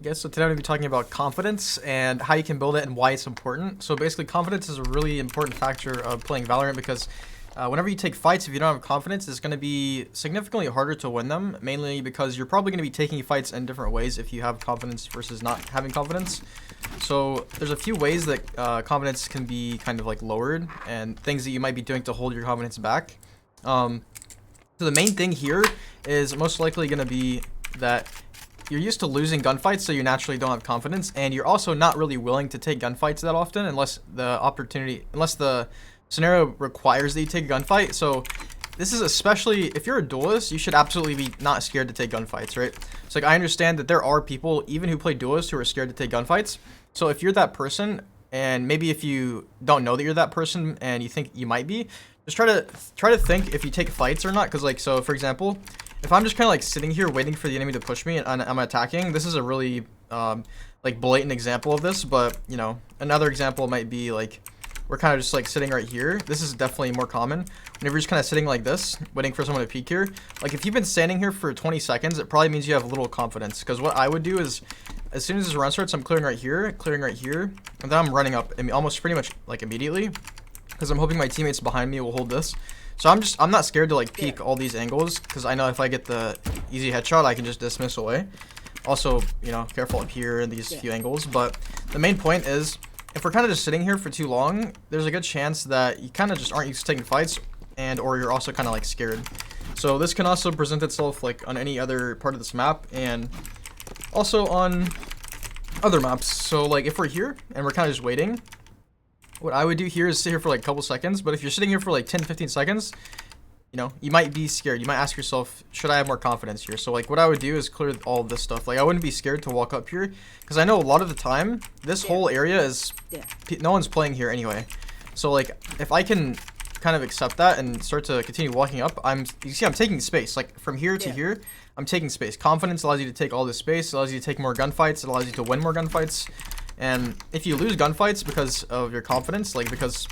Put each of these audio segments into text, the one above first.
Yes, so today I'm going to be talking about confidence and how you can build it and why it's important. So basically, confidence is a really important factor of playing Valorant because whenever you take fights, if you don't have confidence, it's going to be significantly harder to win them, mainly because you're probably going to be taking fights in different ways if you have confidence versus not having confidence. So there's a few ways that confidence can be kind of like lowered and things that you might be doing to hold your confidence back. So the main thing here is most likely going to be that you're used to losing gunfights, so you naturally don't have confidence, and you're also not really willing to take gunfights that often unless the scenario requires that you take a gunfight. So this is especially if you're a duelist, you should absolutely be not scared to take gunfights, right? So like I understand that there are people even who play duelist who are scared to take gunfights. So if you're that person, and maybe if you don't know that you're that person and you think you might be, just try to think if you take fights or not. Because like, so for example, if I'm just kind of like sitting here waiting for the enemy to push me and I'm attacking, this is a really like blatant example of this. But you know, another example might be like we're kind of just like sitting right here. This is definitely more common. Whenever you're just kind of sitting like this, waiting for someone to peek here. Like if you've been standing here for 20 seconds, it probably means you have little confidence. Because what I would do is, as soon as this run starts, I'm clearing right here, and then I'm running up almost pretty much like immediately. Because I'm hoping my teammates behind me will hold this. So I'm not scared to like peek all these angles because I know if I get the easy headshot, I can just dismiss away. Also, you know, careful up here in these few angles. But the main point is, if we're kind of just sitting here for too long, there's a good chance that you kind of just aren't used to taking fights, or you're also kind of like scared. So this can also present itself like on any other part of this map and also on other maps. So like if we're here and we're kind of just waiting, what I would do here is sit here for like a couple seconds. But if you're sitting here for like 10-15 seconds, you know, you might be scared. You might ask yourself, should I have more confidence here? So like what I would do is clear all of this stuff. Like I wouldn't be scared to walk up here because I know a lot of the time this whole area is no one's playing here anyway. So like if I can kind of accept that and start to continue walking up, you see I'm taking space. Like from here to here, I'm taking space. Confidence allows you to take all this space, allows you to take more gunfights, it allows you to win more gunfights. And if you lose gunfights because of your confidence, like because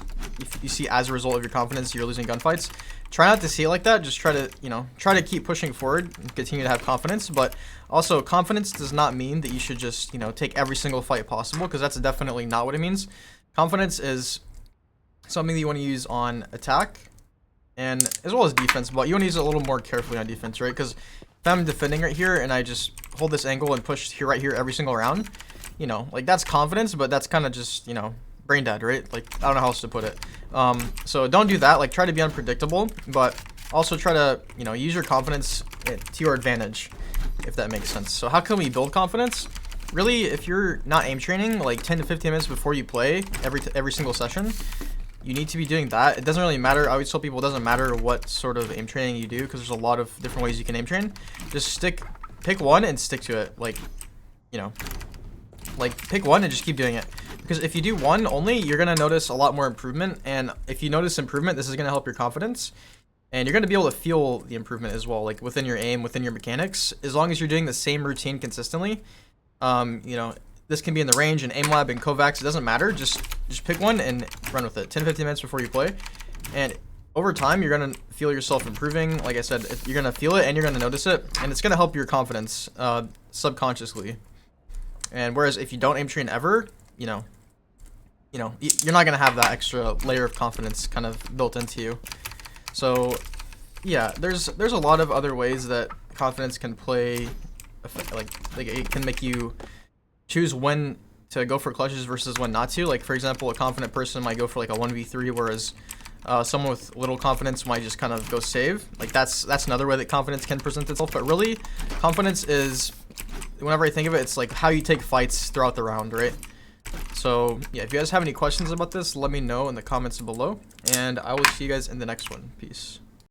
you see as a result of your confidence you're losing gunfights, try not to see it like that. Just try to keep pushing forward and continue to have confidence. But also, confidence does not mean that you should just, take every single fight possible, because that's definitely not what it means. Confidence is something that you want to use on attack and as well as defense, but you want to use it a little more carefully on defense, right? Because if I'm defending right here and I just hold this angle and push here right here every single round, like that's confidence, but that's kind of just, brain dead, right? Like, I don't know how else to put it. So don't do that. Like, try to be unpredictable, but also try to, use your confidence to your advantage, if that makes sense. So how can we build confidence? Really, if you're not aim training like 10 to 15 minutes before you play every single session, you need to be doing that. It doesn't really matter. I always tell people it doesn't matter what sort of aim training you do, because there's a lot of different ways you can aim train. Just pick one and stick to it. Like pick one and just keep doing it. Because if you do one only, you're going to notice a lot more improvement. And if you notice improvement, this is going to help your confidence. And you're going to be able to feel the improvement as well, like within your aim, within your mechanics. As long as you're doing the same routine consistently, this can be in the range and aim lab and Kovacs. It doesn't matter. Just pick one and run with it. 10-15 minutes before you play. And over time, you're going to feel yourself improving. Like I said, you're going to feel it and you're going to notice it. And it's going to help your confidence subconsciously. And whereas if you don't aim train ever, you're not going to have that extra layer of confidence kind of built into you. So yeah, there's a lot of other ways that confidence can play, like it can make you choose when to go for clutches versus when not to. Like for example, a confident person might go for like a 1v3, whereas someone with little confidence might just kind of go save. Like that's another way that confidence can present itself. But really, confidence is, whenever I think of it, it's like how you take fights throughout the round, right? So yeah, if you guys have any questions about this, let me know in the comments below, and I will see you guys in the next one. Peace.